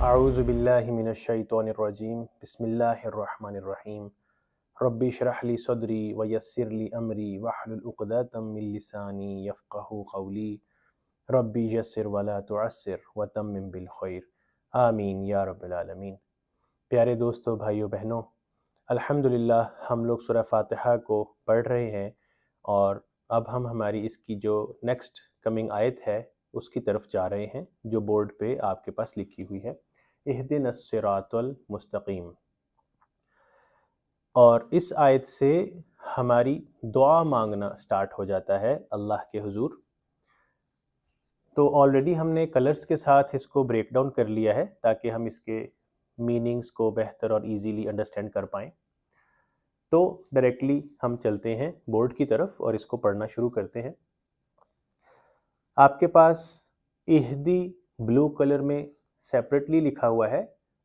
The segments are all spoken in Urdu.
اعوذ باللہ من الشیطان الرجیم بسم اللہ الرحمن الرحیم رب اشرح لی صدری ویسر لی امری واحلل عقدۃ من لسانی یفقہوا قولی رب یسر ولا تعسر وتمم بالخیر آمین یا رب العالمین۔ پیارے دوستو، بھائیو بہنوں، الحمدللہ ہم لوگ سورہ فاتحہ کو پڑھ رہے ہیں اور اب ہم ہماری اس کی جو نیکسٹ کمنگ آیت ہے اس کی طرف جا رہے ہیں، جو بورڈ پہ آپ کے پاس لکھی ہوئی ہے، اہدنا الصراط المستقیم۔ اور اس آیت سے ہماری دعا مانگنا سٹارٹ ہو جاتا ہے اللہ کے حضور۔ تو آلریڈی ہم نے کلرز کے ساتھ اس کو بریک ڈاؤن کر لیا ہے تاکہ ہم اس کے میننگز کو بہتر اور ایزیلی انڈرسٹینڈ کر پائیں۔ تو ڈائریکٹلی ہم چلتے ہیں بورڈ کی طرف اور اس کو پڑھنا شروع کرتے ہیں۔ آپ کے پاس اہدی بلو کلر میں سیپریٹلی لکھا ہوا ہے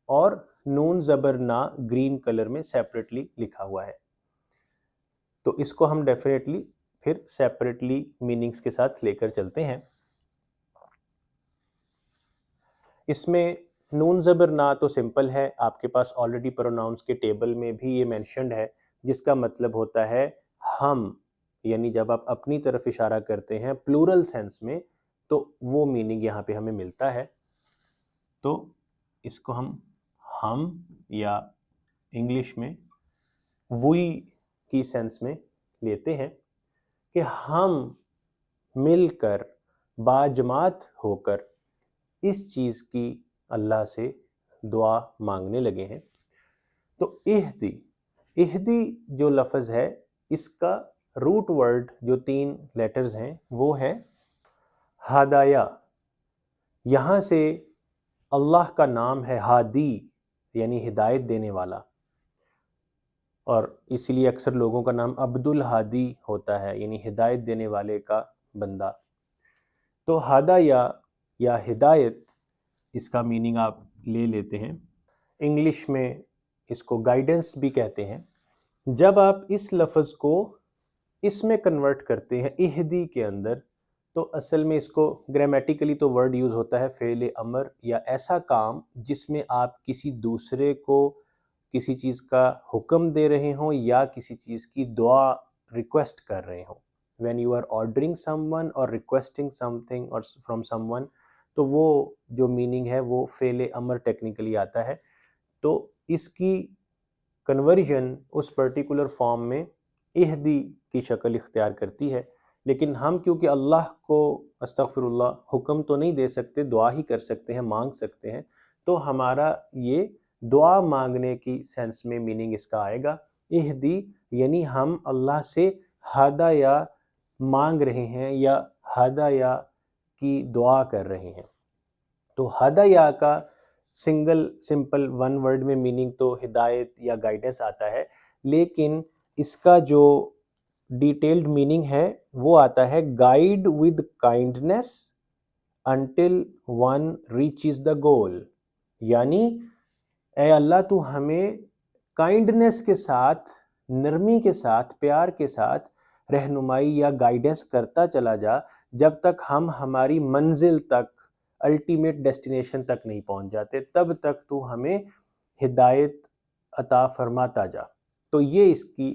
اور نون زبر نا گرین کلر میں سیپریٹلی لکھا ہوا ہے، تو اس کو ہم ڈیفینیٹلی پھر سیپریٹلی میننگز کے ساتھ لے کر چلتے ہیں۔ اس میں نون زبر نا تو سمپل ہے، آپ کے پاس آلریڈی پروناؤنس کے ٹیبل میں بھی یہ مینشنڈ ہے، جس کا مطلب ہوتا ہے ہم، یعنی جب آپ اپنی طرف اشارہ کرتے ہیں پلورل سینس میں تو وہ میننگ یہاں پہ ہمیں ملتا ہے۔ تو اس کو ہم یا انگلش میں وی کی سینس میں لیتے ہیں کہ ہم مل کر باجماعت ہو کر اس چیز کی اللہ سے دعا مانگنے لگے ہیں۔ تو اہدی جو لفظ ہے اس کا روٹ ورڈ جو 3 لیٹرز ہیں وہ ہے ہدایہ۔ یہاں سے اللہ کا نام ہے ہادی، یعنی ہدایت دینے والا، اور اسی لیے اکثر لوگوں کا نام عبد الہادی ہوتا ہے، یعنی ہدایت دینے والے کا بندہ۔ تو ہدایہ یا ہدایت، اس کا میننگ آپ لے لیتے ہیں، انگلش میں اس کو گائیڈنس بھی کہتے ہیں۔ جب آپ اس لفظ کو اس میں کنورٹ کرتے ہیں اہدی کے اندر، تو اصل میں اس کو گرامیٹیکلی تو ورڈ یوز ہوتا ہے فعل امر، یا ایسا کام جس میں آپ کسی دوسرے کو کسی چیز کا حکم دے رہے ہوں یا کسی چیز کی دعا ریکویسٹ کر رہے ہوں۔ when you are ordering someone or requesting something or from someone، تو وہ جو میننگ ہے وہ فعل امر ٹیکنیکلی آتا ہے۔ تو اس کی کنورژن اس پرٹیکولر فارم میں اہدی کی شکل اختیار کرتی ہے، لیکن ہم کیونکہ اللہ کو استغفر اللہ حکم تو نہیں دے سکتے، دعا ہی کر سکتے ہیں، مانگ سکتے ہیں، تو ہمارا یہ دعا مانگنے کی سینس میں میننگ اس کا آئے گا اہدی، یعنی ہم اللہ سے ہدایہ مانگ رہے ہیں یا ہدایہ کی دعا کر رہے ہیں۔ تو ہدایہ کا سمپل ون ورڈ میں میننگ تو ہدایت یا گائیڈنس آتا ہے، لیکن اس کا جو ڈیٹیلڈ میننگ ہے وہ آتا ہے guide with kindness until one reaches the goal, یعنی اے اللہ تو ہمیں کائنڈنس کے ساتھ، نرمی کے ساتھ، پیار کے ساتھ رہنمائی یا گائیڈنس کرتا چلا جا جب تک ہم ہماری منزل تک، الٹیمیٹ ڈیسٹینیشن تک نہیں پہنچ جاتے، تب تک تو ہمیں ہدایت عطا فرماتا جا۔ تو یہ اس کی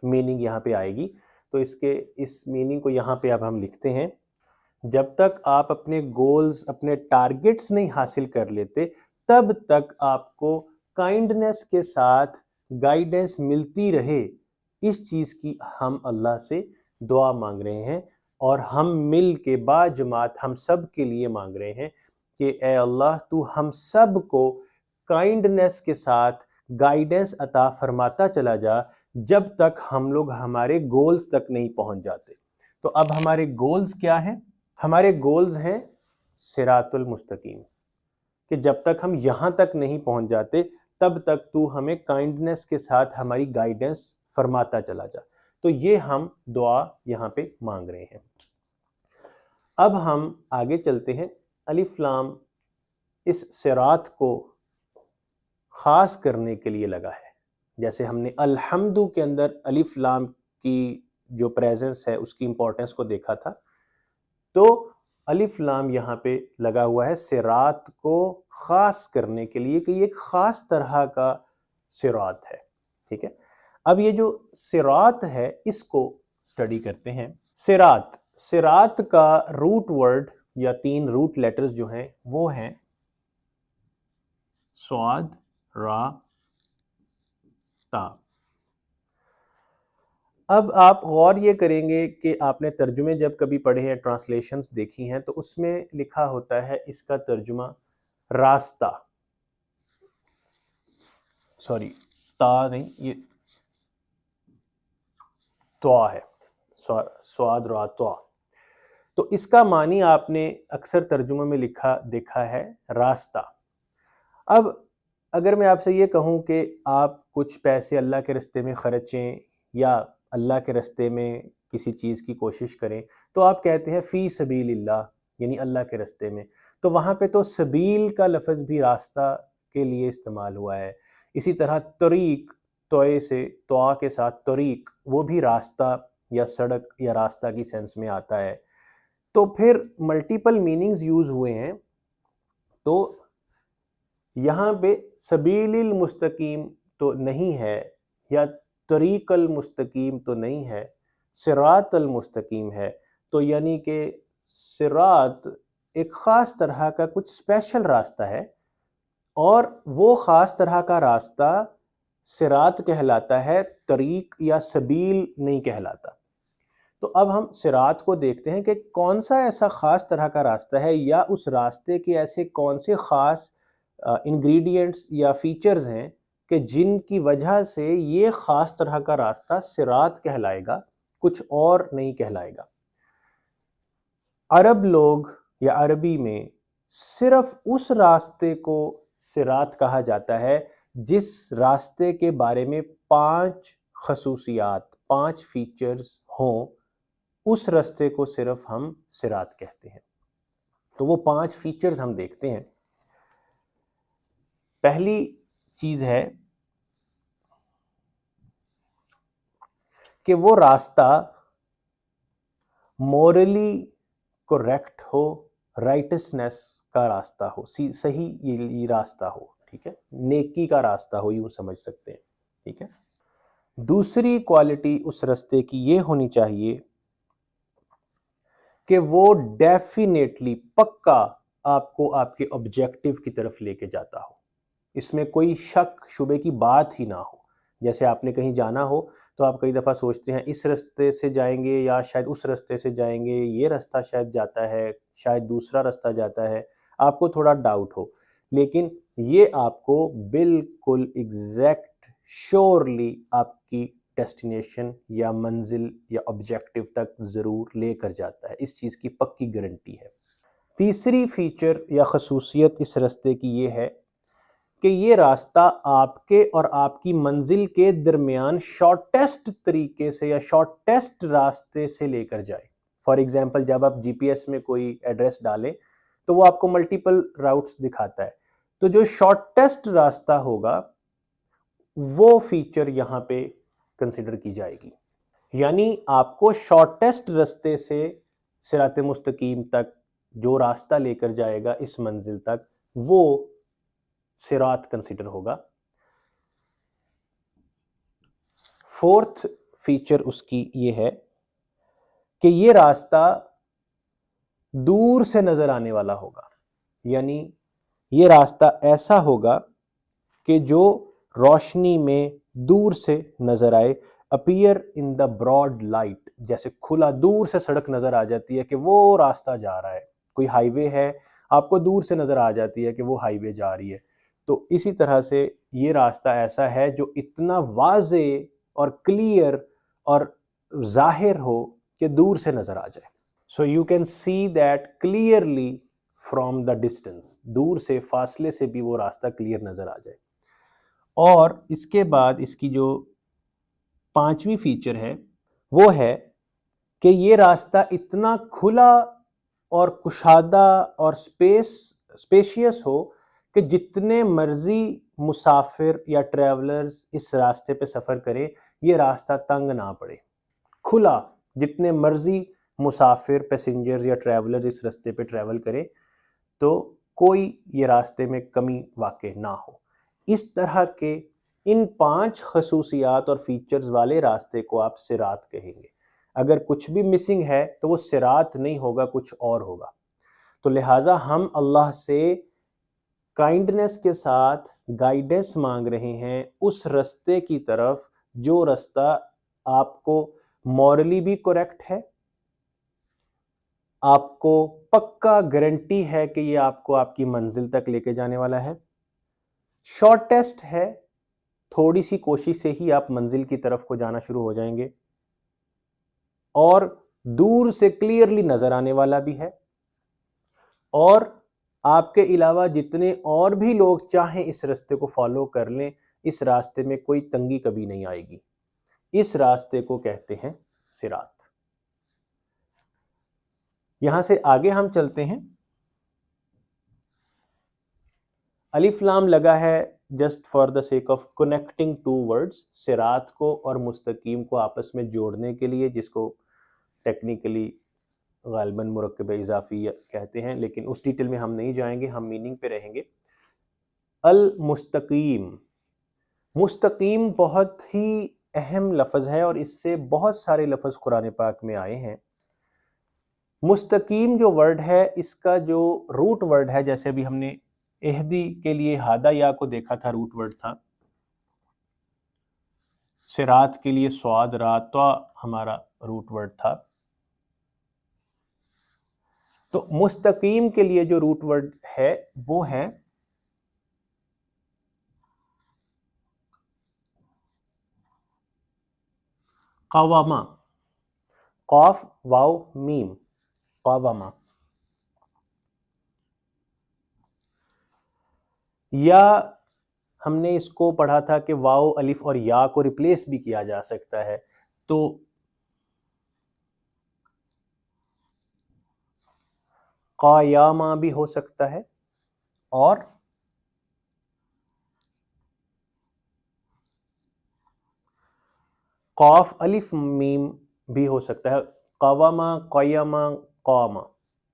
میننگ یہاں پہ آئے گی۔ تو اس میننگ کو یہاں پہ اب ہم لکھتے ہیں، جب تک آپ اپنے گولز، اپنے ٹارگٹس نہیں حاصل کر لیتے، تب تک آپ کو کائنڈنس کے ساتھ گائیڈنس ملتی رہے، اس چیز کی ہم اللہ سے دعا مانگ رہے ہیں، اور ہم مل کے باجماعت ہم سب کے لیے مانگ رہے ہیں کہ اے اللہ تو ہم سب کو کائنڈنس کے ساتھ گائیڈنس عطا فرماتا چلا جا جب تک ہم لوگ ہمارے گولز تک نہیں پہنچ جاتے۔ تو اب ہمارے گولز کیا ہیں؟ ہمارے گولز ہیں صراط المستقیم، کہ جب تک ہم یہاں تک نہیں پہنچ جاتے تب تک تو ہمیں کائنڈنس کے ساتھ ہماری گائیڈنس فرماتا چلا جا۔ تو یہ ہم دعا یہاں پہ مانگ رہے ہیں۔ اب ہم آگے چلتے ہیں۔ الف لام اس صراط کو خاص کرنے کے لیے لگا ہے، جیسے ہم نے الحمد کے اندر الف لام کی جو پریزنس ہے اس کی امپورٹنس کو دیکھا تھا، تو الف لام یہاں پہ لگا ہوا ہے صراط کو خاص کرنے کے لیے کہ یہ ایک خاص طرح کا صراط ہے. ٹھیک ہے. اب یہ جو صراط ہے اس کو اسٹڈی کرتے ہیں. صراط کا روٹ ورڈ یا 3 روٹ لیٹرز جو ہیں وہ ہیں صاد، را، تا. اب آپ غور یہ کریں گے کہ آپ نے ترجمے جب کبھی پڑھے ہیں، ٹرانسلیشنز دیکھی ہیں، تو اس میں لکھا ہوتا ہے اس کا ترجمہ راستہ، سوری تا نہیں، یہ توا ہے، سواد را توا. تو اس کا معنی آپ نے اکثر ترجمہ میں دیکھا ہے راستہ. اب اگر میں آپ سے یہ کہوں کہ آپ کچھ پیسے اللہ کے راستے میں خرچیں یا اللہ کے راستے میں کسی چیز کی کوشش کریں تو آپ کہتے ہیں فی سبیل اللہ، یعنی اللہ کے راستے میں. تو وہاں پہ تو سبیل کا لفظ بھی راستہ کے لیے استعمال ہوا ہے. اسی طرح طریق، توئے سے توا کے ساتھ طریق، وہ بھی راستہ یا سڑک یا راستہ کی سینس میں آتا ہے. تو پھر ملٹیپل میننگز یوز ہوئے ہیں. تو یہاں پہ سبیل المستقیم تو نہیں ہے یا طریق المستقیم تو نہیں ہے، صراط المستقیم ہے. تو یعنی کہ صراط ایک خاص طرح کا کچھ اسپیشل راستہ ہے، اور وہ خاص طرح کا راستہ صراط کہلاتا ہے، طریق یا سبیل نہیں کہلاتا. تو اب ہم صراط کو دیکھتے ہیں کہ کون سا ایسا خاص طرح کا راستہ ہے، یا اس راستے کے ایسے کون سے خاص انگریڈینٹس یا فیچرز ہیں کہ جن کی وجہ سے یہ خاص طرح کا راستہ صراط کہلائے گا، کچھ اور نہیں کہلائے گا. عرب لوگ یا عربی میں صرف اس راستے کو صراط کہا جاتا ہے جس راستے کے بارے میں 5 خصوصیات، 5 فیچرز ہوں، اس راستے کو صرف ہم صراط کہتے ہیں. تو وہ 5 فیچرز ہم دیکھتے ہیں. پہلی چیز ہے کہ وہ راستہ مورلی کریکٹ ہو، رائٹسنس کا راستہ ہو، صحیح یہ راستہ ہو. ٹھیک ہے، نیکی کا راستہ ہو، یوں سمجھ سکتے ہیں. ٹھیک ہے. دوسری کوالٹی اس راستے کی یہ ہونی چاہیے کہ وہ ڈیفینیٹلی پکا آپ کو آپ کے آبجیکٹو کی طرف لے کے جاتا ہو، اس میں کوئی شک شبے کی بات ہی نہ ہو. جیسے آپ نے کہیں جانا ہو تو آپ کئی دفعہ سوچتے ہیں اس راستے سے جائیں گے یا شاید اس راستے سے جائیں گے، یہ راستہ شاید جاتا ہے، شاید دوسرا راستہ جاتا ہے، آپ کو تھوڑا ڈاؤٹ ہو. لیکن یہ آپ کو بالکل ایگزیکٹ شیورلی آپ کی ڈیسٹینیشن یا منزل یا آبجیکٹو تک ضرور لے کر جاتا ہے، اس چیز کی پکی گارنٹی ہے. تیسری فیچر یا خصوصیت اس راستے کی یہ ہے کہ یہ راستہ آپ کے اور آپ کی منزل کے درمیان شارٹیسٹ طریقے سے یا شارٹیسٹ راستے سے لے کر جائے. فار ایگزامپل جب آپ جی پی ایس میں کوئی ایڈریس ڈالیں تو وہ آپ کو ملٹیپل راؤٹس دکھاتا ہے. تو جو شارٹیسٹ راستہ ہوگا وہ فیچر یہاں پہ کنسیڈر کی جائے گی. یعنی آپ کو شارٹیسٹ راستے سے صراط مستقیم تک جو راستہ لے کر جائے گا اس منزل تک، وہ صراط کنسیڈر ہوگا. فورتھ فیچر اس کی یہ ہے کہ یہ راستہ دور سے نظر آنے والا ہوگا. یعنی یہ راستہ ایسا ہوگا کہ جو روشنی میں دور سے نظر آئے، appear in the broad light, جیسے کھلا دور سے سڑک نظر آ جاتی ہے کہ وہ راستہ جا رہا ہے. کوئی ہائی وے ہے، آپ کو دور سے نظر آ جاتی ہے کہ وہ ہائی وے جا رہی ہے. تو اسی طرح سے یہ راستہ ایسا ہے جو اتنا واضح اور کلیئر اور ظاہر ہو کہ دور سے نظر آ جائے. So you can see that clearly from the distance, دور سے، فاصلے سے بھی وہ راستہ کلیئر نظر آ جائے. اور اس کے بعد اس کی جو 5ویں فیچر ہے وہ ہے کہ یہ راستہ اتنا کھلا اور کشادہ اور اسپیشیس ہو کہ جتنے مرضی مسافر یا ٹریولرز اس راستے پہ سفر کرے یہ راستہ تنگ نہ پڑے. کھلا، جتنے مرضی مسافر پیسنجرز یا ٹریولرز اس راستے پہ ٹریول کریں تو کوئی یہ راستے میں کمی واقع نہ ہو. اس طرح کے ان 5 خصوصیات اور فیچرز والے راستے کو آپ صراط کہیں گے. اگر کچھ بھی مسنگ ہے تو وہ صراط نہیں ہوگا، کچھ اور ہوگا. تو لہٰذا ہم اللہ سے کائنڈنس کے ساتھ گائیڈنس مانگ رہے ہیں اس راستے کی طرف جو راستہ آپ کو مورلی بھی کریکٹ ہے، آپ کو پکا گارنٹی ہے کہ یہ آپ کو آپ کی منزل تک لے کے جانے والا ہے، شارٹیسٹ ہے، تھوڑی سی کوشش سے ہی آپ منزل کی طرف کو جانا شروع ہو جائیں گے، اور دور سے کلیئرلی نظر آنے والا بھی ہے، اور آپ کے علاوہ جتنے اور بھی لوگ چاہیں اس راستے کو فالو کر لیں، اس راستے میں کوئی تنگی کبھی نہیں آئے گی. اس راستے کو کہتے ہیں صراط. یہاں سے آگے ہم چلتے ہیں. الف لام لگا ہے just for the sake of connecting two words, صراط کو اور مستقیم کو آپس میں جوڑنے کے لیے، جس کو ٹیکنیکلی غالباً مرکب اضافی کہتے ہیں، لیکن اس ڈیٹیل میں ہم نہیں جائیں گے، ہم میننگ پہ رہیں گے. المستقیم، مستقیم بہت ہی اہم لفظ ہے اور اس سے بہت سارے لفظ قرآن پاک میں آئے ہیں. مستقیم جو ورڈ ہے، اس کا جو روٹ ورڈ ہے، جیسے ابھی ہم نے اہدی کے لیے ہادہ یا کو دیکھا تھا، روٹ ورڈ تھا. صراط کے لیے صاد راتا ہمارا روٹ ورڈ تھا. تو مستقیم کے لیے جو روٹ ورڈ ہے وہ ہے قوامہ، قاف واو میم، قوامہ. یا ہم نے اس کو پڑھا تھا کہ واو الف اور یا کو ریپلیس بھی کیا جا سکتا ہے، تو قایامہ بھی ہو سکتا ہے، اور قاف الف میم بھی ہو سکتا ہے، قوامہ، قیامہ، قامہ.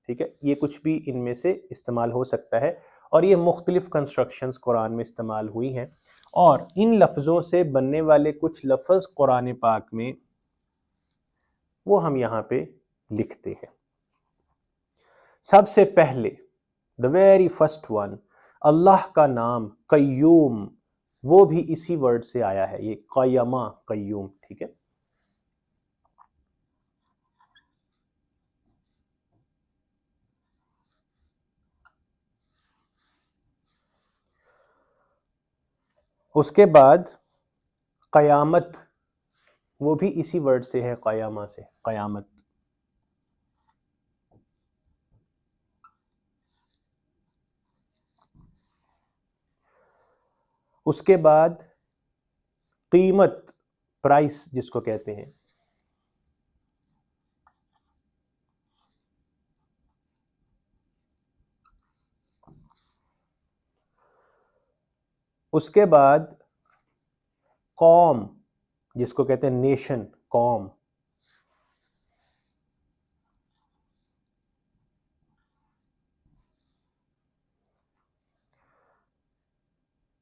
ٹھیک ہے، یہ کچھ بھی ان میں سے استعمال ہو سکتا ہے، اور یہ مختلف کنسٹرکشنز قرآن میں استعمال ہوئی ہیں. اور ان لفظوں سے بننے والے کچھ لفظ قرآن پاک میں وہ ہم یہاں پہ لکھتے ہیں. سب سے پہلے the very first one، اللہ کا نام قیوم، وہ بھی اسی ورڈ سے آیا ہے، یہ قیامہ، قیوم. ٹھیک ہے. اس کے بعد قیامت، وہ بھی اسی ورڈ سے ہے، قیامہ سے، قیامت. اس کے بعد قیمت، پرائس جس کو کہتے ہیں. اس کے بعد قوم، جس کو کہتے ہیں نیشن، قوم.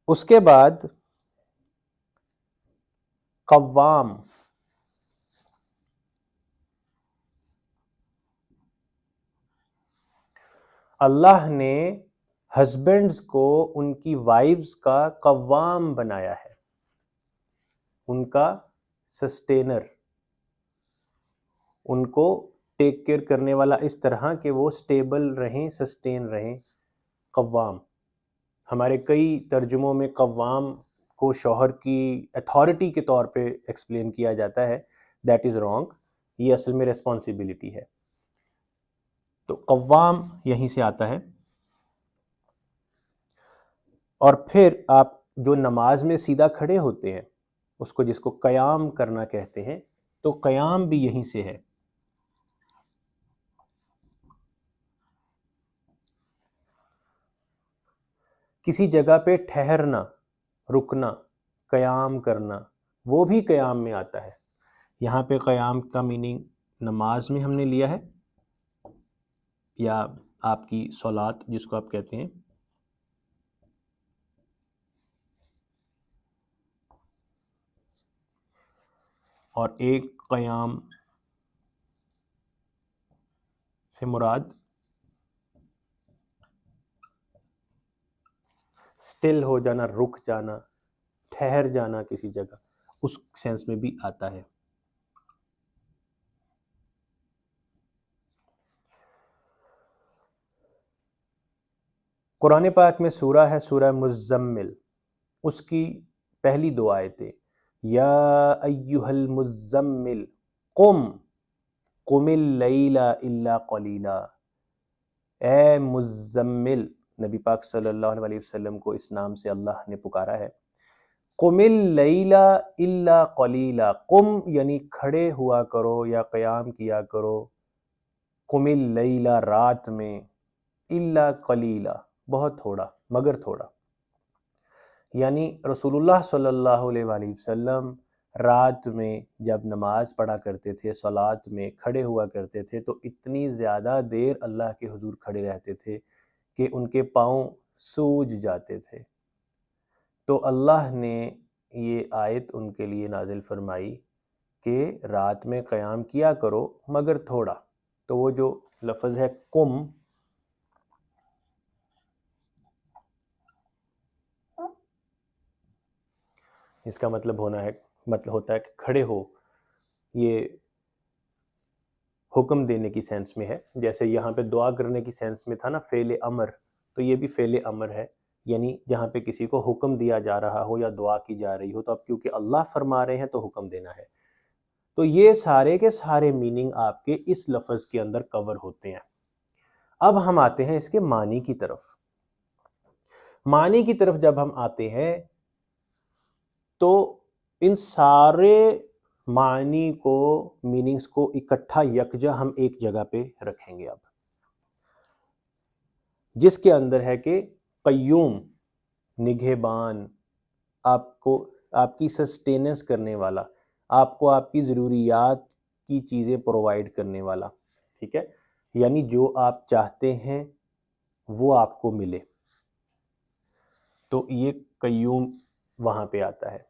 اس کے بعد قوام، اللہ نے ہسبینڈز کو ان کی وائفز کا قوام بنایا ہے، ان کا سسٹینر، ان کو ٹیک کیئر کرنے والا، اس طرح کہ وہ سٹیبل رہیں، سسٹین رہیں. قوام. ہمارے کئی ترجموں میں قوام کو شوہر کی اتھارٹی کے طور پہ ایکسپلین کیا جاتا ہے. دیٹ از رانگ، یہ اصل میں ریسپانسبلٹی ہے. تو قوام یہیں سے آتا ہے. اور پھر آپ جو نماز میں سیدھا کھڑے ہوتے ہیں، اس کو جس کو قیام کرنا کہتے ہیں، تو قیام بھی یہیں سے ہے. کسی جگہ پہ ٹھہرنا، رکنا، قیام کرنا، وہ بھی قیام میں آتا ہے. یہاں پہ قیام کا میننگ نماز میں ہم نے لیا ہے یا آپ کی صلات جس کو آپ کہتے ہیں، اور ایک قیام سے مراد سٹل ہو جانا، رک جانا، ٹھہر جانا کسی جگہ، اس سینس میں بھی آتا ہے۔ قرآن پاک میں سورہ ہے سورہ مزمل، اس کی پہلی 2 آیتیں، یا ایہا المزمل قم اللیل الا قلیلا، اے مزمل، نبی پاک صلی اللہ علیہ وسلم کو اس نام سے اللہ نے پکارا ہے۔ قم اللیل الا قلیلا، قم یعنی کھڑے ہوا کرو یا قیام کیا کرو، قم اللیل رات میں، الا قلیلا بہت تھوڑا مگر تھوڑا، یعنی رسول اللہ صلی اللہ علیہ وآلہ وسلم رات میں جب نماز پڑھا کرتے تھے، صلات میں کھڑے ہوا کرتے تھے، تو اتنی زیادہ دیر اللہ کے حضور کھڑے رہتے تھے کہ ان کے پاؤں سوج جاتے تھے۔ تو اللہ نے یہ آیت ان کے لیے نازل فرمائی کہ رات میں قیام کیا کرو مگر تھوڑا۔ تو وہ جو لفظ ہے قم، اس کا مطلب ہوتا ہے کہ کھڑے ہو، یہ حکم دینے کی سینس میں ہے، جیسے یہاں پہ دعا کرنے کی سینس میں تھا نا فعل امر، تو یہ بھی فعل امر ہے، یعنی جہاں پہ کسی کو حکم دیا جا رہا ہو یا دعا کی جا رہی ہو، تو اب کیونکہ اللہ فرما رہے ہیں تو حکم دینا ہے۔ تو یہ سارے کے سارے میننگ آپ کے اس لفظ کے اندر کور ہوتے ہیں۔ اب ہم آتے ہیں اس کے معنی کی طرف۔ معنی کی طرف جب ہم آتے ہیں تو ان سارے معنی کو، میننگز کو اکٹھا یکجا ہم ایک جگہ پہ رکھیں گے اب، جس کے اندر ہے کہ قیوم، نگہبان، آپ کی سسٹیننس کرنے والا، آپ کو آپ کی ضروریات کی چیزیں پرووائیڈ کرنے والا، ٹھیک ہے، یعنی جو آپ چاہتے ہیں وہ آپ کو ملے، تو یہ قیوم وہاں پہ آتا ہے۔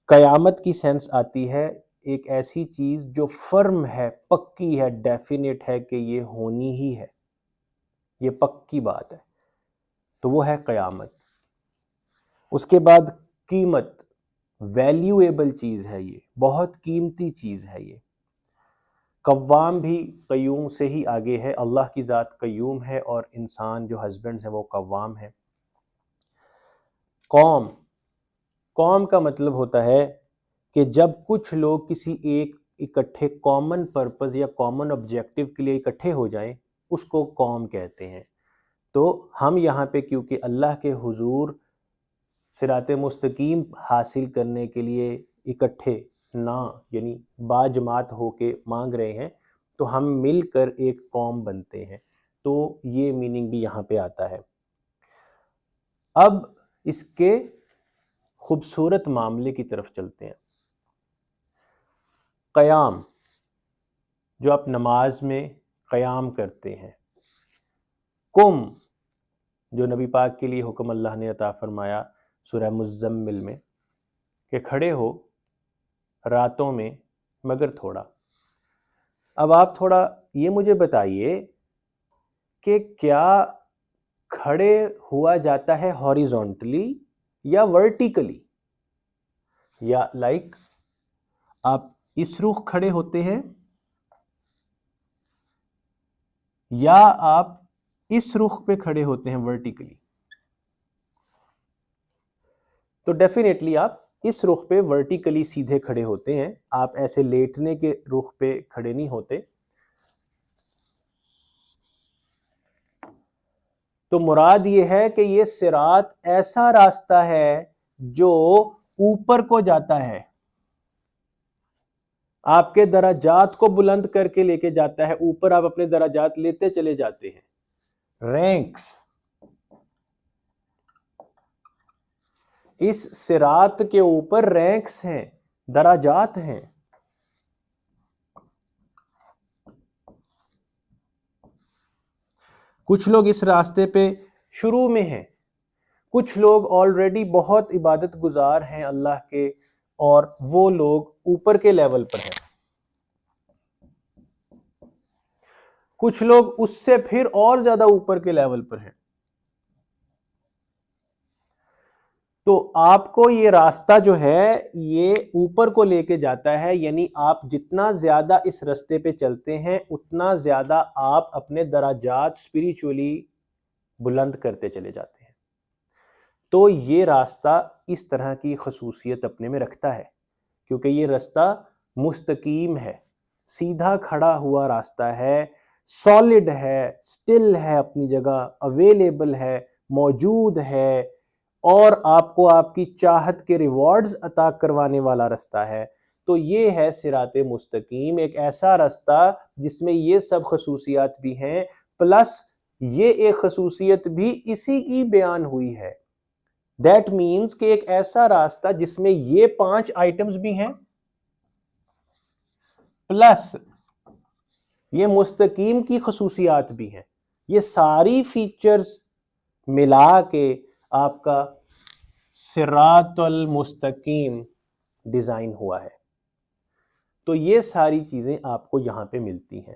قیامت کی سینس آتی ہے ایک ایسی چیز جو فرم ہے، پکی ہے، ڈیفینیٹ ہے کہ یہ ہونی ہی ہے، یہ پکی بات ہے، تو وہ ہے قیامت۔ اس کے بعد قیمت، ویلیویبل چیز ہے، یہ بہت قیمتی چیز ہے۔ یہ قوام بھی قیوم سے ہی آگے ہے، اللہ کی ذات قیوم ہے اور انسان جو ہسبینڈ ہے وہ قوام ہے۔ قوم کا مطلب ہوتا ہے کہ جب کچھ لوگ کسی ایک اکٹھے کامن پرپز یا کامن آبجیکٹو کے لیے اکٹھے ہو جائیں، اس کو قوم کہتے ہیں۔ تو ہم یہاں پہ کیونکہ اللہ کے حضور صراط مستقیم حاصل کرنے کے لیے اکٹھے یعنی باجماعت ہو کے مانگ رہے ہیں، تو ہم مل کر ایک قوم بنتے ہیں، تو یہ میننگ بھی یہاں پہ آتا ہے۔ اب اس کے خوبصورت معاملے کی طرف چلتے ہیں۔ قیام، جو آپ نماز میں قیام کرتے ہیں۔ قم، جو نبی پاک کے لیے حکم اللہ نے عطا فرمایا سورہ مزمل میں کہ کھڑے ہو راتوں میں مگر تھوڑا۔ اب آپ تھوڑا یہ مجھے بتائیے کہ کیا کھڑے ہوا جاتا ہے ہاریزونٹلی یا ورٹیکلی، یا لائک آپ اس رخ کھڑے ہوتے ہیں یا آپ اس رخ پہ کھڑے ہوتے ہیں ورٹیکلی؟ تو ڈیفینیٹلی آپ اس رخ پہ ورٹیکلی سیدھے کھڑے ہوتے ہیں، آپ ایسے لیٹنے کے رخ پہ کھڑے نہیں ہوتے۔ تو مراد یہ ہے کہ یہ صراط ایسا راستہ ہے جو اوپر کو جاتا ہے، آپ کے درجات کو بلند کر کے لے کے جاتا ہے، اوپر آپ اپنے درجات لیتے چلے جاتے ہیں، رینکس۔ اس صراط کے اوپر رینکس ہیں، درجات ہیں۔ کچھ لوگ اس راستے پہ شروع میں ہیں، کچھ لوگ آلریڈی بہت عبادت گزار ہیں اللہ کے، اور وہ لوگ اوپر کے لیول پر ہیں، کچھ لوگ اس سے پھر اور زیادہ اوپر کے لیول پر ہیں۔ تو آپ کو یہ راستہ جو ہے یہ اوپر کو لے کے جاتا ہے، یعنی آپ جتنا زیادہ اس راستے پہ چلتے ہیں اتنا زیادہ آپ اپنے درجات اسپریچولی بلند کرتے چلے جاتے ہیں۔ تو یہ راستہ اس طرح کی خصوصیت اپنے میں رکھتا ہے، کیونکہ یہ راستہ مستقیم ہے، سیدھا کھڑا ہوا راستہ ہے، سالڈ ہے، سٹل ہے، اپنی جگہ اویلیبل ہے، موجود ہے، اور آپ کو آپ کی چاہت کے ریوارڈز عطا کروانے والا راستہ ہے۔ تو یہ ہے صراط مستقیم، ایک ایسا راستہ جس میں یہ سب خصوصیات بھی ہیں، پلس یہ ایک خصوصیت بھی اسی کی بیان ہوئی ہے۔ دیٹ مینز کہ ایک ایسا راستہ جس میں یہ 5 آئٹمز بھی ہیں، پلس یہ مستقیم کی خصوصیات بھی ہیں، یہ ساری فیچرز ملا کے آپ کا صراط المستقیم ڈیزائن ہوا ہے۔ تو یہ ساری چیزیں آپ کو یہاں پہ ملتی ہیں۔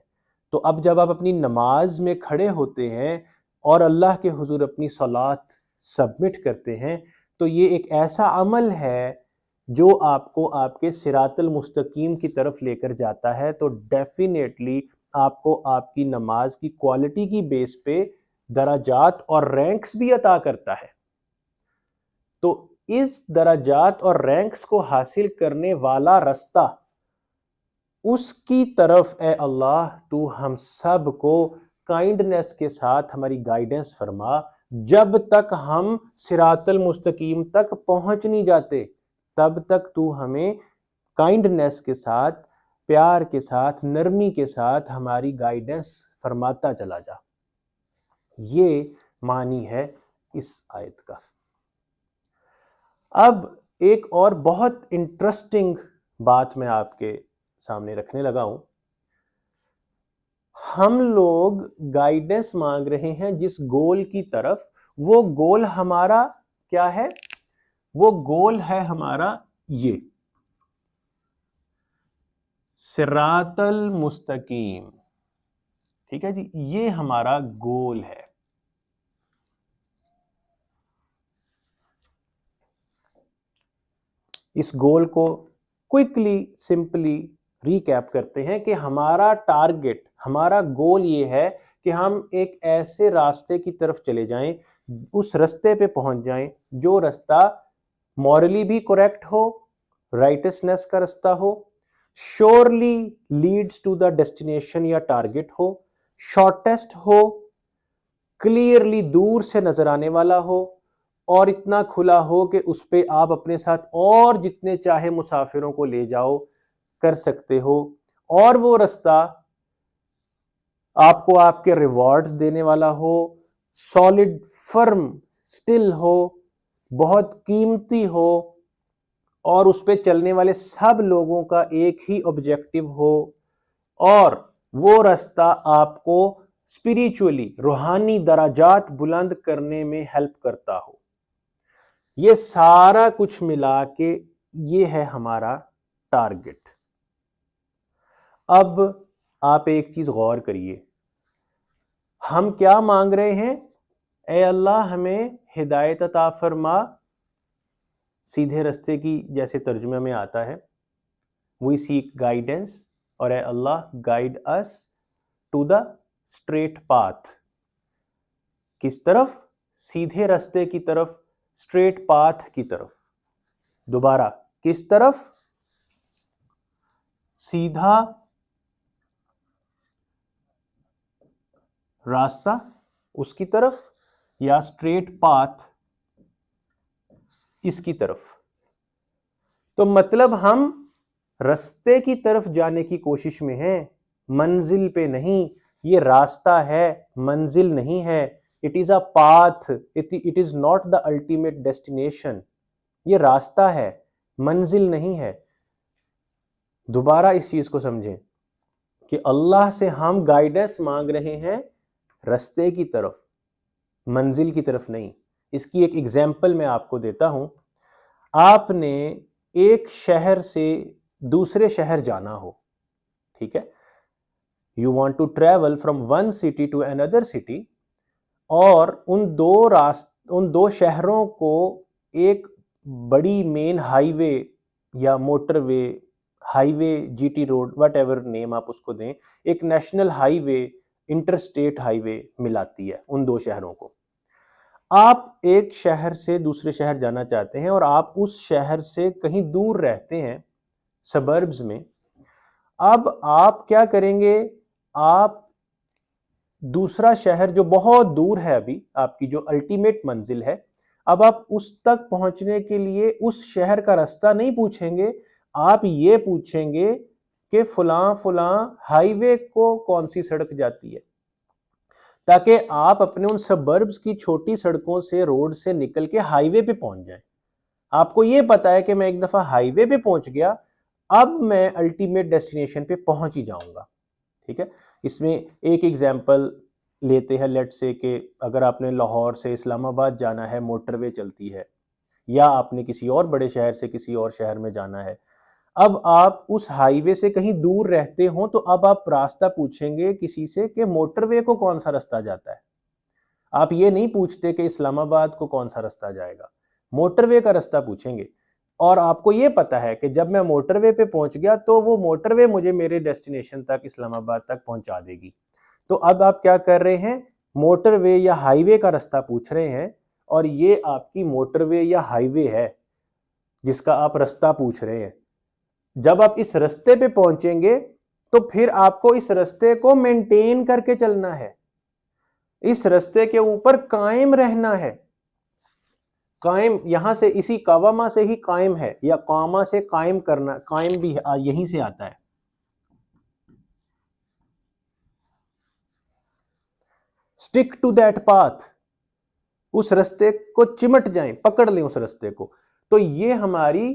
تو اب جب آپ اپنی نماز میں کھڑے ہوتے ہیں اور اللہ کے حضور اپنی صلات سبمٹ کرتے ہیں، تو یہ ایک ایسا عمل ہے جو آپ کو آپ کے صراط المستقیم کی طرف لے کر جاتا ہے۔ تو ڈیفینیٹلی آپ کو آپ کی نماز کی کوالٹی کی بیس پہ درجات اور رینکس بھی عطا کرتا ہے۔ تو اس درجات اور رینکس کو حاصل کرنے والا راستہ، اس کی طرف اے اللہ تو ہم سب کو کائنڈنس کے ساتھ ہماری گائیڈنس فرما، جب تک ہم صراط المستقیم تک پہنچ نہیں جاتے تب تک تو ہمیں کائنڈنس کے ساتھ، پیار کے ساتھ، نرمی کے ساتھ ہماری گائیڈنس فرماتا چلا جا۔ یہ معنی ہے اس آیت کا۔ اب ایک اور بہت انٹرسٹنگ بات میں آپ کے سامنے رکھنے لگا ہوں۔ ہم لوگ گائیڈنس مانگ رہے ہیں جس گول کی طرف، وہ گول ہمارا کیا ہے؟ وہ گول ہے ہمارا یہ صراط المستقیم، ٹھیک ہے جی، یہ ہمارا گول ہے۔ اس گول کو کوئکلی سمپلی ریکیپ کرتے ہیں کہ ہمارا ٹارگٹ، ہمارا گول یہ ہے کہ ہم ایک ایسے راستے کی طرف چلے جائیں، اس راستے پہ پہنچ جائیں جو راستہ مورلی بھی کریکٹ ہو، رائٹسنس کا راستہ ہو، surely leads to the destination یا ٹارگٹ ہو، شارٹیسٹ ہو، کلیئرلی دور سے نظر آنے والا ہو، اور اتنا کھلا ہو کہ اس پہ آپ اپنے ساتھ اور جتنے چاہے مسافروں کو لے جاؤ کر سکتے ہو، اور وہ راستہ آپ کو آپ کے ریوارڈز دینے والا ہو، سالڈ، فرم، سٹل ہو، بہت قیمتی ہو، اور اس پہ چلنے والے سب لوگوں کا ایک ہی آبجیکٹو ہو، اور وہ راستہ آپ کو اسپریچولی، روحانی درجات بلند کرنے میں ہیلپ کرتا ہو۔ یہ سارا کچھ ملا کے یہ ہے ہمارا ٹارگٹ۔ اب آپ ایک چیز غور کریے، ہم کیا مانگ رہے ہیں؟ اے اللہ ہمیں ہدایت عطا فرما، سیدھے راستے کی، جیسے ترجمہ میں آتا ہے we seek guidance، اور اے اللہ guide us to the straight path۔ کس طرف؟ سیدھے راستے کی طرف، straight path کی طرف۔ دوبارہ، کس طرف؟ سیدھا راستہ اس کی طرف، یا straight path اس کی طرف۔ تو مطلب ہم راستے کی طرف جانے کی کوشش میں ہیں، منزل پہ نہیں۔ یہ راستہ ہے، منزل نہیں ہے۔ It is a path, it is not the ultimate destination۔ یہ راستہ ہے، منزل نہیں ہے۔ دوبارہ اس چیز کو سمجھیں کہ اللہ سے ہم گائیڈنس مانگ رہے ہیں رستے کی طرف، منزل کی طرف نہیں۔ اس کی ایک ایگزامپل میں آپ کو دیتا ہوں۔ آپ نے ایک شہر سے دوسرے شہر جانا ہو، ٹھیک ہے، you want to travel from one city to another city, اور ان دو شہروں کو ایک بڑی مین ہائی وے یا motorway, highway, G T road, whatever name آپ اس کو دیں، ایک national highway, interstate highway ملاتی ہے ان دو شہروں کو۔ آپ ایک شہر سے دوسرے شہر جانا چاہتے ہیں اور آپ اس شہر سے کہیں دور رہتے ہیں، سبربز میں۔ اب آپ کیا کریں گے؟ آپ دوسرا شہر جو بہت دور ہے، ابھی آپ کی جو الٹیمیٹ منزل ہے، اب آپ اس تک پہنچنے کے لیے اس شہر کا رستہ نہیں پوچھیں گے، آپ یہ پوچھیں گے کہ فلاں فلاں ہائی وے کو کون سی سڑک جاتی ہے، تاکہ آپ اپنے ان سبربز کی چھوٹی سڑکوں سے، روڈ سے نکل کے ہائی وے پہ پہنچ جائیں۔ آپ کو یہ پتا ہے کہ میں ایک دفعہ ہائی وے پہ پہنچ گیا، اب میں الٹیمیٹ ڈیسٹینیشن پہ پہنچ ہی جاؤں گا، ٹھیک ہے۔ اس میں ایک ایگزامپل لیتے ہیں، لیٹ سے کہ اگر آپ نے لاہور سے اسلام آباد جانا ہے، موٹر وے چلتی ہے، یا آپ نے کسی اور بڑے شہر سے کسی اور شہر میں جانا ہے، اب آپ اس ہائی وے سے کہیں دور رہتے ہوں تو اب آپ راستہ پوچھیں گے کسی سے کہ موٹر وے کو کون سا رستہ جاتا ہے۔ آپ یہ نہیں پوچھتے کہ اسلام آباد کو کون سا رستہ جائے گا، موٹر وے کا رستہ پوچھیں گے۔ اور آپ کو یہ پتا ہے کہ جب میں موٹر وے پہ پہنچ گیا تو وہ موٹر وے مجھے میرے ڈیسٹینیشن تک، اسلام آباد تک پہنچا دے گی۔ تو اب آپ کیا کر رہے ہیں؟ موٹر وے یا ہائی وے کا رستہ پوچھ رہے ہیں، اور یہ آپ کی موٹر وے یا ہائی وے ہے جس کا آپ رستہ پوچھ رہے ہیں۔ جب آپ اس رستے پہ پہنچیں گے تو پھر آپ کو اس رستے کو مینٹین کر کے چلنا ہے، اس رستے کے اوپر قائم رہنا ہے۔ قائم یہاں سے، اسی قوامہ سے ہی قائم ہے، یا قامہ سے قائم کرنا، قائم بھی یہیں سے آتا ہے۔ اسٹک ٹو دیٹ پاتھ، اس رستے کو چمٹ جائیں، پکڑ لیں اس رستے کو۔ تو یہ ہماری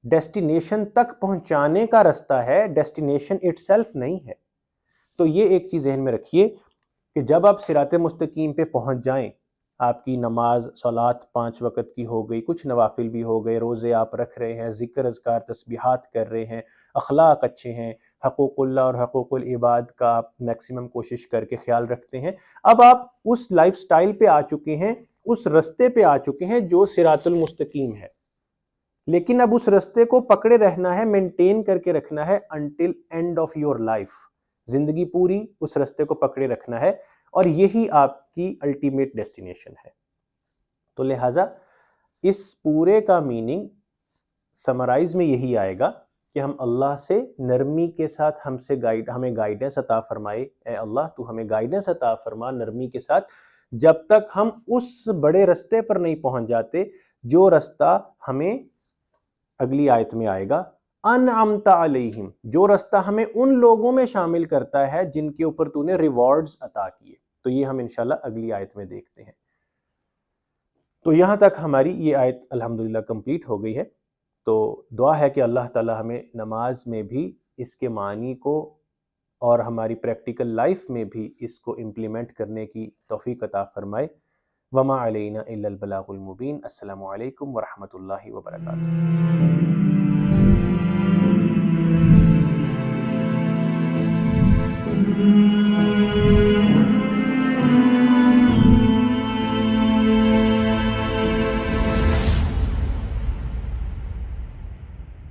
ڈیسٹینیشن تک پہنچانے کا رستہ ہے، ڈیسٹینیشن اٹ سیلف نہیں ہے۔ تو یہ ایک چیز ذہن میں رکھیے کہ جب آپ صراط مستقیم پہ پہنچ جائیں، آپ کی نماز، صلات 5 وقت کی ہو گئی، کچھ نوافل بھی ہو گئے، روزے آپ رکھ رہے ہیں، ذکر اذکار تسبیحات کر رہے ہیں، اخلاق اچھے ہیں، حقوق اللہ اور حقوق العباد کا آپ میکسیمم کوشش کر کے خیال رکھتے ہیں، اب آپ اس لائف سٹائل پہ آ چکے ہیں، اس رستے پہ آ چکے ہیں جو صراط المستقیم ہے۔ لیکن اب اس رستے کو پکڑے رہنا ہے، مینٹین کر کے رکھنا ہے until end of your life، زندگی پوری اس رستے کو پکڑے رکھنا ہے، اور یہی آپ کی الٹیمیٹ ڈیسٹینیشن ہے۔ تو لہٰذا اس پورے کا میننگ سمرائز میں یہی آئے گا کہ ہم اللہ سے نرمی کے ساتھ ہمیں گائیڈنس عطا فرمائے، اے اللہ تو ہمیں گائیڈنس عطا فرما نرمی کے ساتھ، جب تک ہم اس بڑے رستے پر نہیں پہنچ جاتے جو رستہ ہمیں اگلی آیت میں آئے گا، انعمت علیہم، جو رستہ ہمیں ان لوگوں میں شامل کرتا ہے جن کے اوپر تو نے ریوارڈز عطا کیے۔ تو یہ ہم انشاءاللہ اگلی آیت میں دیکھتے ہیں۔ تو یہاں تک ہماری یہ آیت الحمدللہ کمپلیٹ ہو گئی ہے۔ تو دعا ہے کہ اللہ تعالی ہمیں نماز میں بھی اس کے معنی کو اور ہماری پریکٹیکل لائف میں بھی اس کو امپلیمنٹ کرنے کی توفیق عطا فرمائے۔ وما علینا الا البلاغ المبین۔ السلام علیکم ورحمۃ اللہ وبرکاتہ۔